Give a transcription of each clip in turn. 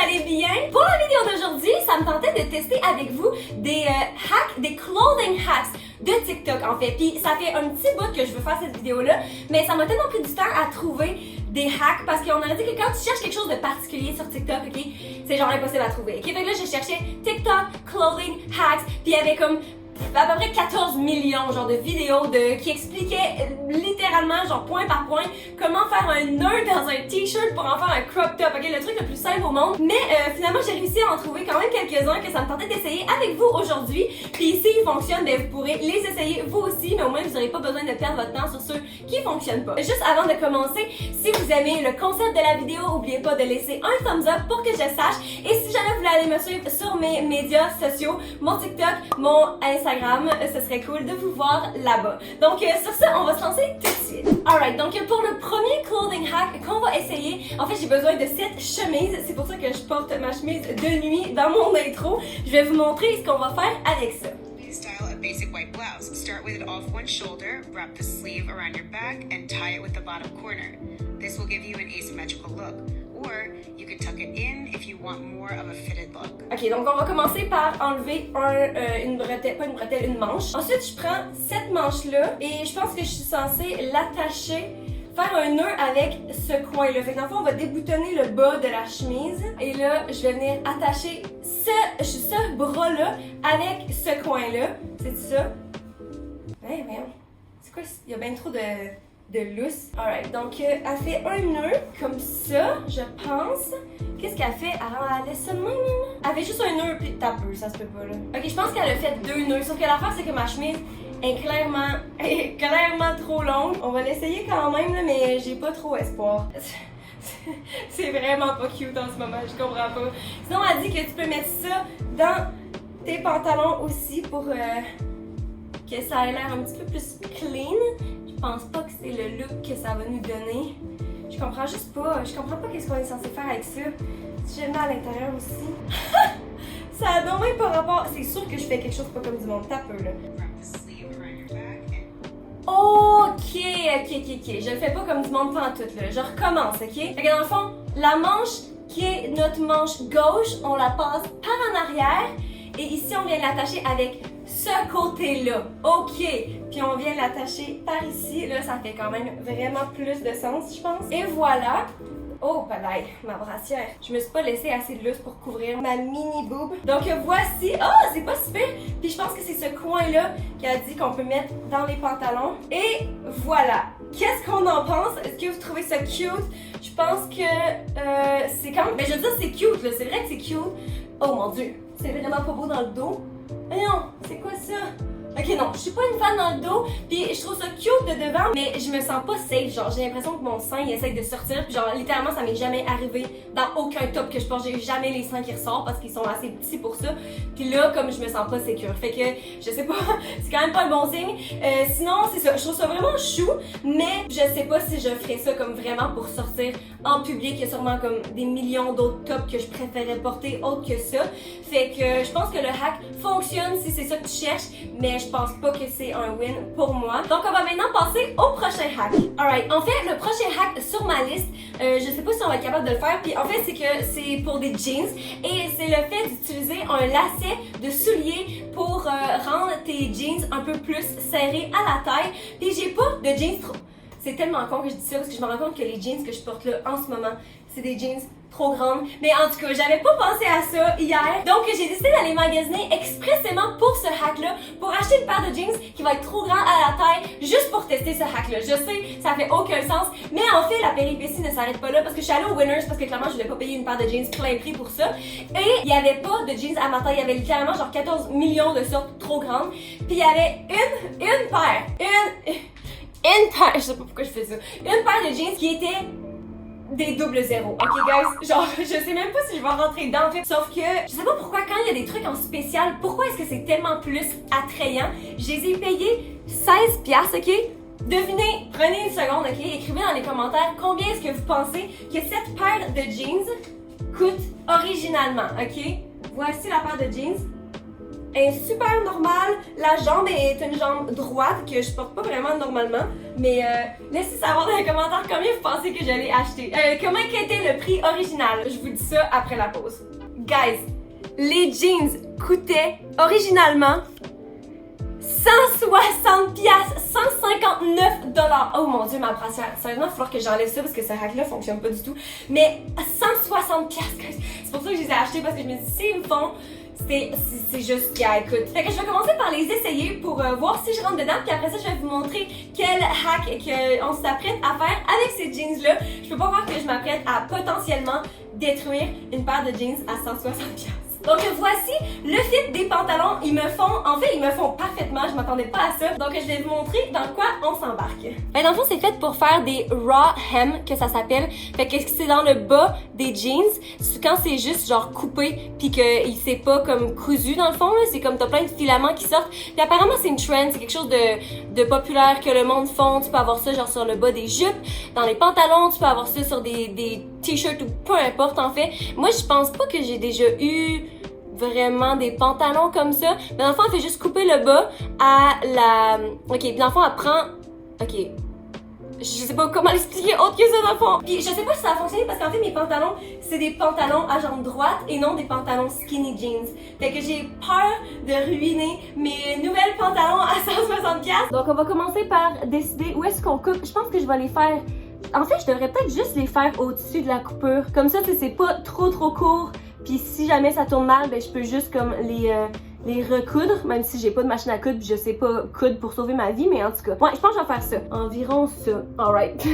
allez bien? Pour la vidéo d'aujourd'hui, ça me tentait de tester avec vous des hacks, des clothing hacks de TikTok en fait. Puis ça fait un petit bout que je veux faire cette vidéo-là, mais ça m'a tellement pris du temps à trouver des hacks parce qu'on aurait dit que quand tu cherches quelque chose de particulier sur TikTok, ok, c'est genre impossible à trouver. Ok, fait que là, je cherchais TikTok clothing hacks, puis il y avait comme à peu près 14 millions genre de vidéos qui expliquaient littéralement genre point par point comment faire un nœud dans un t-shirt pour en faire un crop top, ok, le truc le plus simple au monde. Mais finalement j'ai réussi à en trouver quand même quelques-uns que ça me tentait d'essayer avec vous aujourd'hui. Puis s'ils fonctionnent, ben vous pourrez les essayer vous aussi, mais au moins vous n'aurez pas besoin de perdre votre temps sur ceux qui fonctionnent pas. Juste avant de commencer, si vous aimez le concept de la vidéo, n'oubliez pas de laisser un thumbs up pour que je sache. Et si jamais vous voulez aller me suivre sur mes médias sociaux, mon TikTok, mon Instagram, ce serait cool de vous voir là-bas. Donc sur ça, on va se lancer tout de suite. Alright, donc pour le premier clothing hack qu'on va essayer, en fait j'ai besoin de cette chemise, c'est pour ça que je porte ma chemise de nuit dans mon intro. Je vais vous montrer ce qu'on va faire avec ça. Style a basic white blouse. Start with it off one shoulder, wrap the sleeve around your back, and tie it with the bottom corner. This will give you an asymmetrical look. Or you could tuck it in if you want more of a fitted look. Ok, donc on va commencer par enlever une bretelle, pas une bretelle, une manche. Ensuite, je prends cette manche-là et je pense que je suis censée l'attacher, faire un nœud avec ce coin-là. Fait que dans le fond, on va déboutonner le bas de la chemise et là, je vais venir attacher ce bras-là avec ce coin-là. C'est ça? Ouais, voyons. C'est quoi? Il y a bien trop de lousse. Alright, donc elle fait un nœud comme ça, je pense. Qu'est-ce qu'elle fait? Elle laisse ça de même, elle fait juste un nœud puis t'as peu, ça se peut pas là. Ok, je pense qu'elle a fait 2 nœuds, sauf que l'affaire c'est que ma chemise est clairement trop longue. On va l'essayer quand même là, mais j'ai pas trop espoir. C'est vraiment pas cute en ce moment, je comprends pas. Sinon elle dit que tu peux mettre ça dans tes pantalons aussi pour que ça ait l'air un petit peu plus clean. Je pense pas que c'est le look que ça va nous donner. Je comprends juste pas. Je comprends pas qu'est-ce qu'on est censé faire avec ça. Si je le mets à l'intérieur aussi. Ça a donc même pas rapport. C'est sûr que je fais quelque chose pas comme du monde. T'as peu là. Ok. Je le fais pas comme du monde pantoute là. Je recommence, ok? Fait que dans le fond, la manche qui est notre manche gauche, on la passe par en arrière. Et ici, on vient l'attacher avec ce côté-là. OK. Puis on vient l'attacher par ici. Là, ça fait quand même vraiment plus de sens, je pense. Et voilà. Oh, palais, ma brassière. Je me suis pas laissé assez de lousse pour couvrir ma mini boob. Donc voici. Oh, c'est pas super. Puis je pense que c'est ce coin-là qu'elle a dit qu'on peut mettre dans les pantalons. Et voilà. Qu'est-ce qu'on en pense? Est-ce que vous trouvez ça cute? Je pense que c'est quand même... Mais je veux dire, c'est cute, là. C'est vrai que c'est cute. Oh mon Dieu. C'est vraiment pas beau dans le dos. Voyons, c'est quoi ça? Ok, non, je suis pas une fan dans le dos, puis je trouve ça cute de devant, mais je me sens pas safe. Genre, j'ai l'impression que mon sein il essaie de sortir, puis genre, littéralement, ça m'est jamais arrivé dans aucun top que je porte. J'ai jamais les seins qui ressortent parce qu'ils sont assez petits pour ça. Puis là, comme je me sens pas sécure, fait que je sais pas, c'est quand même pas le bon signe. Sinon, c'est ça, je trouve ça vraiment chou, mais je sais pas si je ferais ça comme vraiment pour sortir en public. Il y a sûrement comme des millions d'autres tops que je préférais porter autre que ça. Fait que je pense que le hack fonctionne si c'est ça que tu cherches, mais je pense pas que c'est un win pour moi. Donc on va maintenant passer au prochain hack. Alright, en fait le prochain hack sur ma liste, je sais pas si on va être capable de le faire, puis en fait c'est que c'est pour des jeans et c'est le fait d'utiliser un lacet de soulier pour rendre tes jeans un peu plus serrés à la taille. Puis j'ai pas de jeans trop... C'est tellement con que je dis ça parce que je me rends compte que les jeans que je porte là en ce moment, c'est des jeans trop grandes. Mais en tout cas, j'avais pas pensé à ça hier. Donc j'ai décidé d'aller magasiner expressément pour ce hack-là, pour acheter une paire de jeans qui va être trop grand à la taille, juste pour tester ce hack-là. Je sais, ça fait aucun sens, mais en fait, la péripétie ne s'arrête pas là parce que je suis allée au Winners parce que clairement, je voulais pas payer une paire de jeans plein prix pour ça. Et il y avait pas de jeans à ma taille, il y avait littéralement genre 14 millions de sortes trop grandes. Puis il y avait une paire, je sais pas pourquoi je fais ça, une paire de jeans qui était des double zéro. Ok guys, genre je sais même pas si je vais rentrer dedans en fait. Sauf que je sais pas pourquoi quand il y a des trucs en spécial, pourquoi est-ce que c'est tellement plus attrayant. Je les ai payés 16$, ok? Devinez, prenez une seconde, ok? Écrivez dans les commentaires combien est-ce que vous pensez que cette paire de jeans coûte originalement, ok? Voici la paire de jeans. est super normale. La jambe est une jambe droite que je porte pas vraiment normalement. Mais laissez savoir dans les commentaires combien vous pensez que je l'ai acheté. Comment était le prix original? Je vous dis ça après la pause. Guys, les jeans coûtaient originalement 160 piastres, 159 $. Oh mon dieu, ma brassière. Sérieusement, il va falloir que j'enlève ça parce que ce hack-là fonctionne pas du tout. Mais 160 piastres, guys. C'est pour ça que je les ai achetés parce que je me dis, s'ils me font, c'est juste, yeah, écoute. Fait que je vais commencer par les essayer pour voir si je rentre dedans. Puis après ça, je vais vous montrer quel hack qu'on s'apprête à faire avec ces jeans-là. Je peux pas croire que je m'apprête à potentiellement détruire une paire de jeans à 160 piastres. Donc voici le fit des pantalons. Ils me font parfaitement. Je m'attendais pas à ça. Donc je vais vous montrer dans quoi on s'embarque. Ben dans le fond, c'est fait pour faire des raw hem que ça s'appelle. Fait que c'est dans le bas des jeans. Quand c'est juste genre coupé puis que c'est pas comme cousu dans le fond là, c'est comme t'as plein de filaments qui sortent. Puis apparemment c'est une trend, c'est quelque chose de populaire que le monde font. Tu peux avoir ça genre sur le bas des jupes, dans les pantalons, tu peux avoir ça sur des t-shirts ou peu importe en fait. Moi je pense pas que j'ai déjà eu vraiment des pantalons comme ça. Mais dans le fond, elle fait juste couper le bas à la... Ok, puis dans le fond, elle prend... Ok. Je sais pas comment l'expliquer autre que ça dans le fond. Puis je sais pas si ça a fonctionné parce qu'en fait, mes pantalons, c'est des pantalons à jambes droites et non des pantalons skinny jeans. Fait que j'ai peur de ruiner mes nouvelles pantalons à 160 $. Donc on va commencer par décider où est-ce qu'on coupe. Je pense que je vais les faire... En fait, je devrais peut-être juste les faire au-dessus de la coupure. Comme ça, c'est pas trop court. Puis si jamais ça tourne mal, ben je peux juste comme les recoudre, même si j'ai pas de machine à coudre, puis je sais pas coudre pour sauver ma vie, mais en tout cas, ouais, je pense que je vais faire ça. Environ ça. Alright.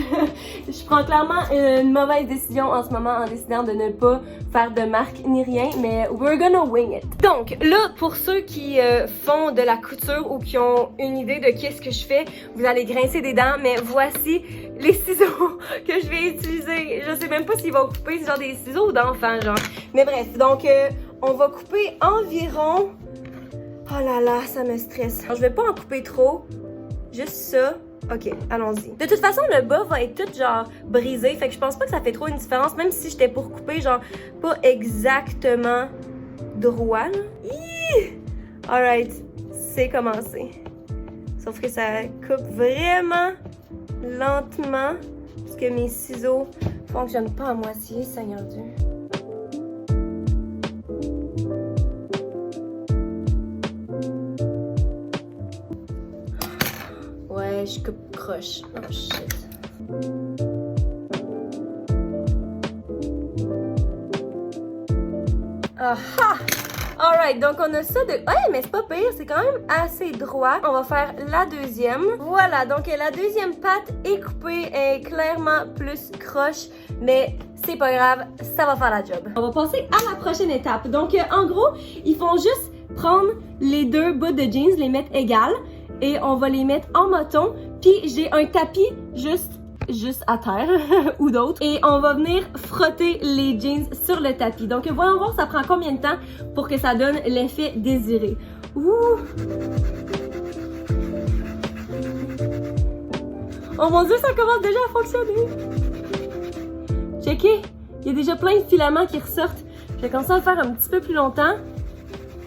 Je prends clairement une mauvaise décision en ce moment en décidant de ne pas faire de marque ni rien, mais we're gonna wing it. Donc là, pour ceux qui font de la couture ou qui ont une idée de qu'est-ce que je fais, vous allez grincer des dents, mais voici les ciseaux que je vais utiliser. Je sais même pas s'ils vont couper, c'est genre des ciseaux d'enfant, genre. Mais bref, donc on va couper environ... Oh là là, ça me stresse. Alors, je vais pas en couper trop. Juste ça. Ok, allons-y. De toute façon, le bas va être tout genre brisé. Fait que je pense pas que ça fait trop une différence. Même si j'étais pour couper genre pas exactement droit. Alright, c'est commencé. Sauf que ça coupe vraiment lentement. Parce que mes ciseaux fonctionnent pas à moitié, Seigneur Dieu. Ouais, je coupe croche. Oh shit. Aha! Alright, donc on a ça de... Ouais, mais c'est pas pire, c'est quand même assez droit. On va faire la deuxième. Voilà, donc la deuxième patte est coupée, est clairement plus croche, mais c'est pas grave, ça va faire la job. On va passer à la prochaine étape. Donc en gros, ils font juste prendre les deux bouts de jeans, les mettre égales, et on va les mettre en moton. Puis j'ai un tapis juste à terre ou d'autres. Et on va venir frotter les jeans sur le tapis. Donc voyons voir ça prend combien de temps pour que ça donne l'effet désiré. Ouh! Oh mon dieu, ça commence déjà à fonctionner! Checkez! Il y a déjà plein de filaments qui ressortent. Je vais commencer à le faire un petit peu plus longtemps.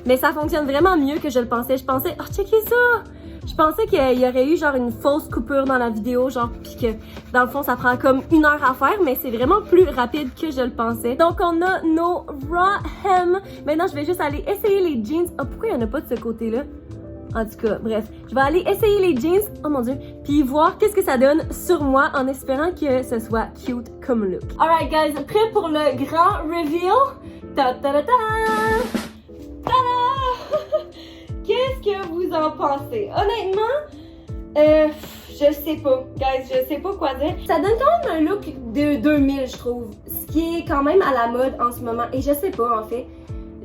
Mais ça fonctionne vraiment mieux que je le pensais. Je pensais, oh checkez ça! Je pensais qu'il y aurait eu genre une fausse coupure dans la vidéo, genre pis que dans le fond ça prend comme 1 heure à faire, mais c'est vraiment plus rapide que je le pensais. Donc on a nos raw hem. Maintenant je vais juste aller essayer les jeans. Oh pourquoi il n'y en a pas de ce côté-là? En tout cas, bref, je vais aller essayer les jeans, oh mon dieu, puis voir qu'est-ce que ça donne sur moi en espérant que ce soit cute comme look. Alright guys, prêt pour le grand reveal? Ta-ta-ta-ta! Qu'est-ce que vous en pensez? Honnêtement, je sais pas, guys, je sais pas quoi dire. Ça donne quand même un look de 2000, je trouve, ce qui est quand même à la mode en ce moment. Et je sais pas, en fait.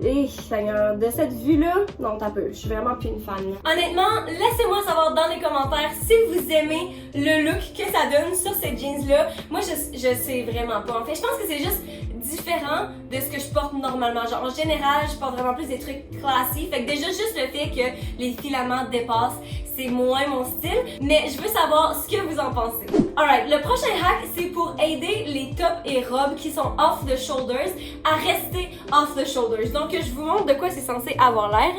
Et Seigneur, de cette vue-là, non, t'as peu, je suis vraiment plus une fan. Honnêtement, laissez-moi savoir dans les commentaires si vous aimez le look que ça donne sur ces jeans-là. Moi, je sais vraiment pas. En fait, je pense que c'est juste différent de ce que je porte normalement. Genre, en général, je porte vraiment plus des trucs classiques. Fait que déjà, juste le fait que les filaments dépassent, c'est moins mon style. Mais je veux savoir ce que vous en pensez. Alright, le prochain hack, c'est pour aider les tops et robes qui sont off the shoulders à rester off the shoulders. Donc, je vous montre de quoi c'est censé avoir l'air.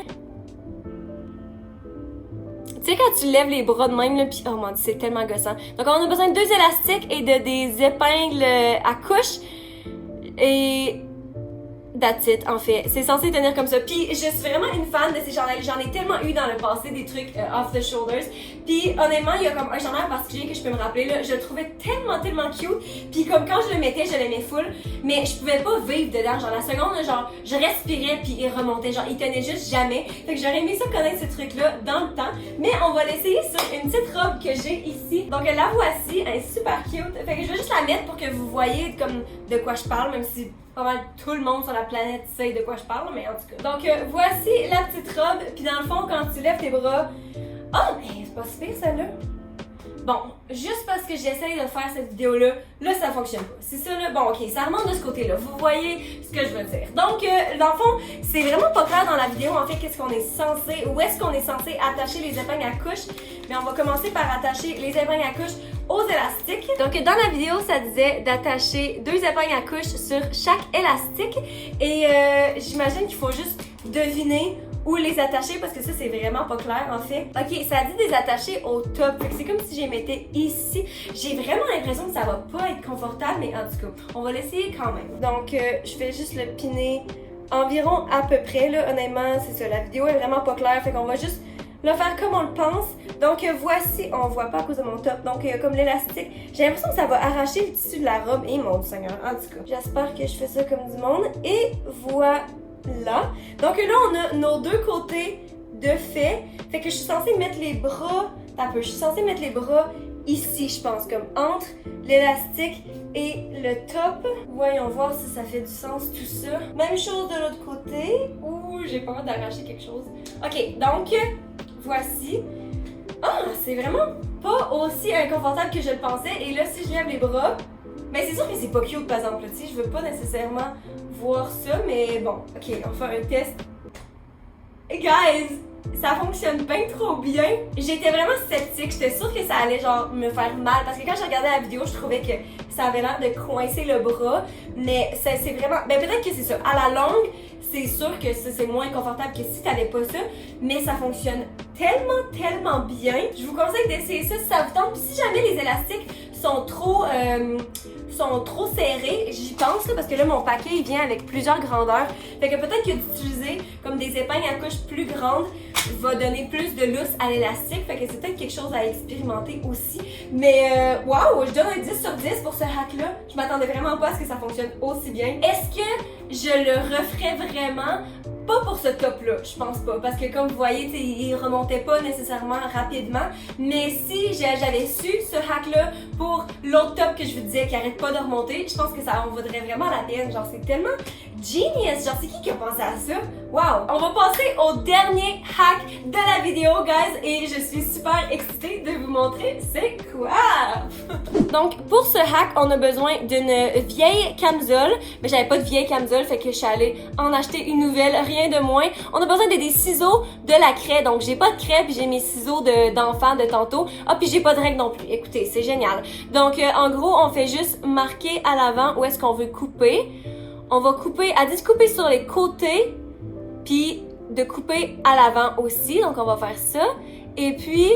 Tu sais, quand tu lèves les bras de même, là, pis oh mon Dieu, c'est tellement gossant. Donc, on a besoin de 2 élastiques et de des épingles à couche. Et that's it, en fait. C'est censé tenir comme ça. Puis je suis vraiment une fan de ces chandails. J'en ai tellement eu dans le passé, des trucs off the shoulders. Puis honnêtement, il y a comme un chandail particulier que je peux me rappeler, là. Je le trouvais tellement cute. Puis comme quand je le mettais, je l'aimais full. Mais je pouvais pas vivre dedans. Genre la seconde, genre, je respirais puis il remontait. Genre, il tenait juste jamais. Fait que j'aurais aimé ça connaître ce truc-là dans le temps. Mais on va l'essayer sur une petite robe que j'ai ici. Donc la voici. Elle est super cute. Fait que je vais juste la mettre pour que vous voyez comme de quoi je parle, même si pas mal tout le monde sur la planète sait de quoi je parle, mais en tout cas. Donc voici la petite robe, puis dans le fond, quand tu lèves tes bras... Oh, mais c'est pas si pire celle-là. Bon, juste parce que j'essaye de faire cette vidéo-là, là ça fonctionne pas. C'est ça là, bon ok, ça remonte de ce côté-là, vous voyez ce que je veux dire. Donc, dans le fond, c'est vraiment pas clair dans la vidéo, en fait, qu'est-ce qu'on est censé, où est-ce qu'on est censé attacher les épingles à couche. Mais on va commencer par attacher les épingles à couche aux élastiques. Donc, dans la vidéo, ça disait d'attacher 2 épingles à couche sur chaque élastique. Et j'imagine qu'il faut juste deviner où les attacher parce que ça c'est vraiment pas clair en fait. Ok, ça dit des attacher au top. C'est comme si je les mettais ici. J'ai vraiment l'impression que ça va pas être confortable, mais en tout cas, on va l'essayer quand même. Donc je vais juste le piner environ à peu près là. Honnêtement, c'est ça, la vidéo est vraiment pas claire, fait qu'on va juste le faire comme on le pense. Donc voici, on voit pas à cause de mon top, donc comme l'élastique, j'ai l'impression que ça va arracher le tissu de la robe. Et mon Seigneur, en tout cas, j'espère que je fais ça comme du monde. Et voilà. Donc là, on a nos 2 côtés de fait. Fait que je suis censée mettre les bras... Je suis censée mettre les bras ici, je pense, comme entre l'élastique et le top. Voyons voir si ça fait du sens tout ça. Même chose de l'autre côté. Ouh, j'ai peur d'arracher quelque chose. Ok, donc, voici. Ah, c'est vraiment pas aussi inconfortable que je le pensais. Et là, si je lève les bras... Mais c'est sûr que c'est pas cute, par exemple, tu sais, je veux pas nécessairement voir ça, mais bon, ok, on va faire un test. Hey guys, ça fonctionne bien trop bien. J'étais vraiment sceptique, j'étais sûre que ça allait genre me faire mal, parce que quand j'ai regardé la vidéo, je trouvais que ça avait l'air de coincer le bras, mais c'est vraiment, ben peut-être que c'est ça, à la longue, c'est sûr que c'est moins confortable que si t'avais pas ça, mais ça fonctionne tellement bien. Je vous conseille d'essayer ça si ça vous tente, puis si jamais les élastiques sont trop serrés, j'y pense là, parce que là mon paquet il vient avec plusieurs grandeurs. Fait que peut-être que d'utiliser comme des épingles à couche plus grandes va donner plus de lousse à l'élastique. Fait que c'est peut-être quelque chose à expérimenter aussi. Mais waouh, je donne un 10 sur 10 pour ce hack là. Je m'attendais vraiment pas à ce que ça fonctionne aussi bien. Est-ce que je le referais vraiment? Pas pour ce top-là, je pense pas, parce que comme vous voyez, il remontait pas nécessairement rapidement, mais si j'avais su ce hack-là pour l'autre top que je vous disais qui arrête pas de remonter, je pense que ça en vaudrait vraiment la peine. Genre, c'est tellement genius! Genre, c'est qui a pensé à ça? Wow! On va passer au dernier hack de la vidéo, guys, et je suis super excitée de vous montrer c'est quoi! Donc, pour ce hack, on a besoin d'une vieille camisole, mais j'avais pas de vieille camisole, fait que je suis allée en acheter une nouvelle, rien de moins. On a besoin des ciseaux, de la craie, donc j'ai pas de craie, puis j'ai mes ciseaux d'enfant de tantôt. Ah, puis j'ai pas de règle non plus. Écoutez, c'est génial. Donc, en gros, on fait juste marquer à l'avant où est-ce qu'on veut couper. On va couper, elle dit de couper sur les côtés, puis de couper à l'avant aussi, donc on va faire ça. Et puis,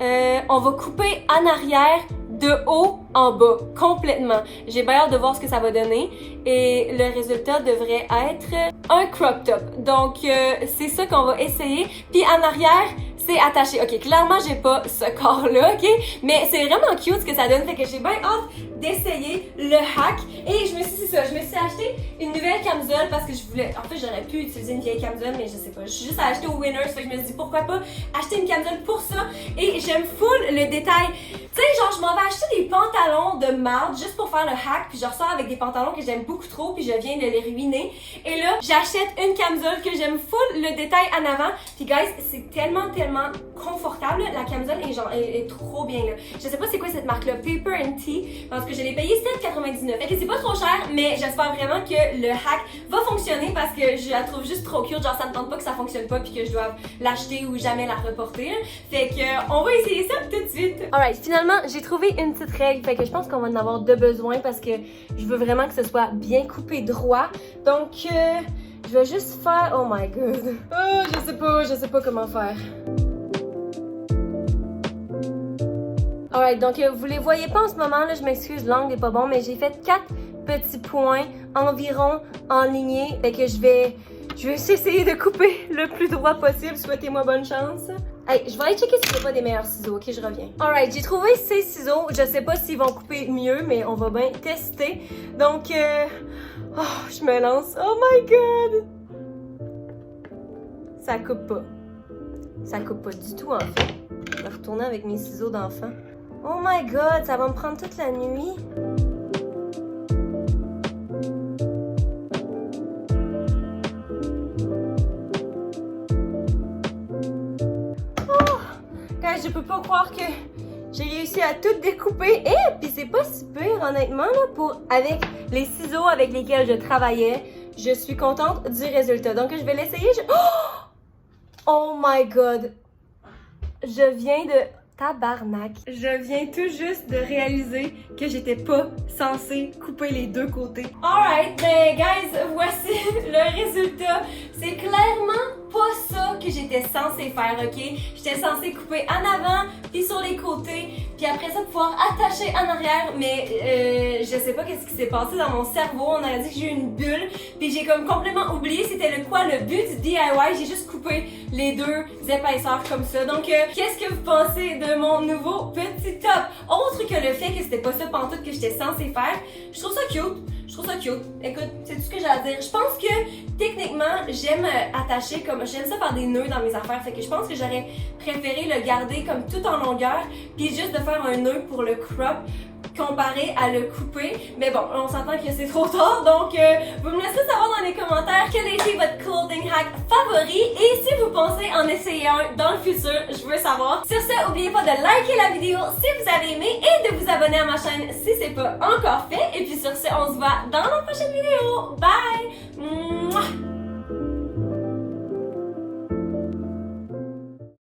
on va couper en arrière, de haut en bas, complètement. J'ai bien hâte de voir ce que ça va donner. Et le résultat devrait être un crop top. Donc, c'est ça qu'on va essayer. Puis en arrière, c'est attaché. Ok, clairement, j'ai pas ce corps-là, ok? Mais c'est vraiment cute ce que ça donne. Fait que j'ai bien hâte d'essayer le hack. Et je me suis acheté une nouvelle camisole parce que je voulais... En fait, j'aurais pu utiliser une vieille camisole, mais je sais pas. Je suis juste allée acheter au Winners. Fait que je me suis dit, pourquoi pas acheter une camisole pour ça? Et j'aime full le détail. Tu sais, genre, je m'en vais acheter des pantalons de marde juste pour faire le hack, puis je ressors avec des pantalons que j'aime beaucoup trop, puis je viens de les ruiner. Et là, j'achète une camisole que j'aime full le détail en avant. Puis guys, c'est tellement confortable. La camisole est trop bien là. Je sais pas c'est quoi cette marque-là, Paper & Tea, parce que je l'ai payé 7,99. Fait que c'est pas trop cher, mais j'espère vraiment que le hack va fonctionner parce que je la trouve juste trop cute. Genre, ça me tente pas que ça fonctionne pas puis que je doive l'acheter ou jamais la reporter. Fait que on va essayer ça tout de suite. Alright, finalement, j'ai trouvé une petite règle. Fait que je pense qu'on va en avoir de besoin parce que je veux vraiment que ce soit bien coupé droit. Donc, je vais juste faire... Oh my god. Oh, je sais pas comment faire. Alright, donc vous les voyez pas en ce moment, là, je m'excuse, l'angle est pas bon, mais j'ai fait 4 petits points environ en lignée. Fait que je vais essayer de couper le plus droit possible. Souhaitez-moi bonne chance. Hey, je vais aller checker s'il n'y a pas des meilleurs ciseaux, ok, je reviens. Alright, j'ai trouvé ces ciseaux. Je sais pas s'ils vont couper mieux, mais on va bien tester. Donc, oh, je me lance. Oh my god! Ça coupe pas. Ça coupe pas du tout, en fait. Je vais retourner avec mes ciseaux d'enfant. Oh my god, ça va me prendre toute la nuit. Je peux pas croire que j'ai réussi à tout découper. Et puis c'est pas si pire, honnêtement, là, avec les ciseaux avec lesquels je travaillais. Je suis contente du résultat. Donc je vais l'essayer. Oh my god! Je viens de... Tabarnak. Je viens tout juste de réaliser que j'étais pas censée couper les deux côtés. Alright, ben guys, voici le résultat. C'est clairement pas ça que j'étais censée faire, ok? J'étais censée couper en avant, puis sur les côtés, puis après ça pouvoir attacher en arrière, mais je sais pas qu'est-ce qui s'est passé dans mon cerveau. On a dit que j'ai eu une bulle, puis j'ai comme complètement oublié c'était le but du DIY. J'ai juste coupé les deux épaisseurs comme ça. Donc, qu'est-ce que vous pensez de mon nouveau petit top? Autre que le fait que c'était pas ça pantoute que j'étais censée faire, je trouve ça cute. Je trouve ça cute. Écoute, c'est tout ce que j'ai à dire. Je pense que, techniquement, j'aime attacher comme... J'aime ça faire des nœuds dans mes affaires. Fait que je pense que j'aurais préféré le garder comme tout en longueur, puis juste de faire un nœud pour le crop, comparé à le couper. Mais bon, on s'entend que c'est trop tard, donc vous me laissez savoir dans les commentaires quel était votre clothing hack favori et si vous pensez en essayer un dans le futur, je veux savoir. Sur ce, n'oubliez pas de liker la vidéo si vous avez aimé et de vous abonner à ma chaîne si c'est pas encore fait. Et puis sur ce, on se voit dans la prochaine vidéo. Bye!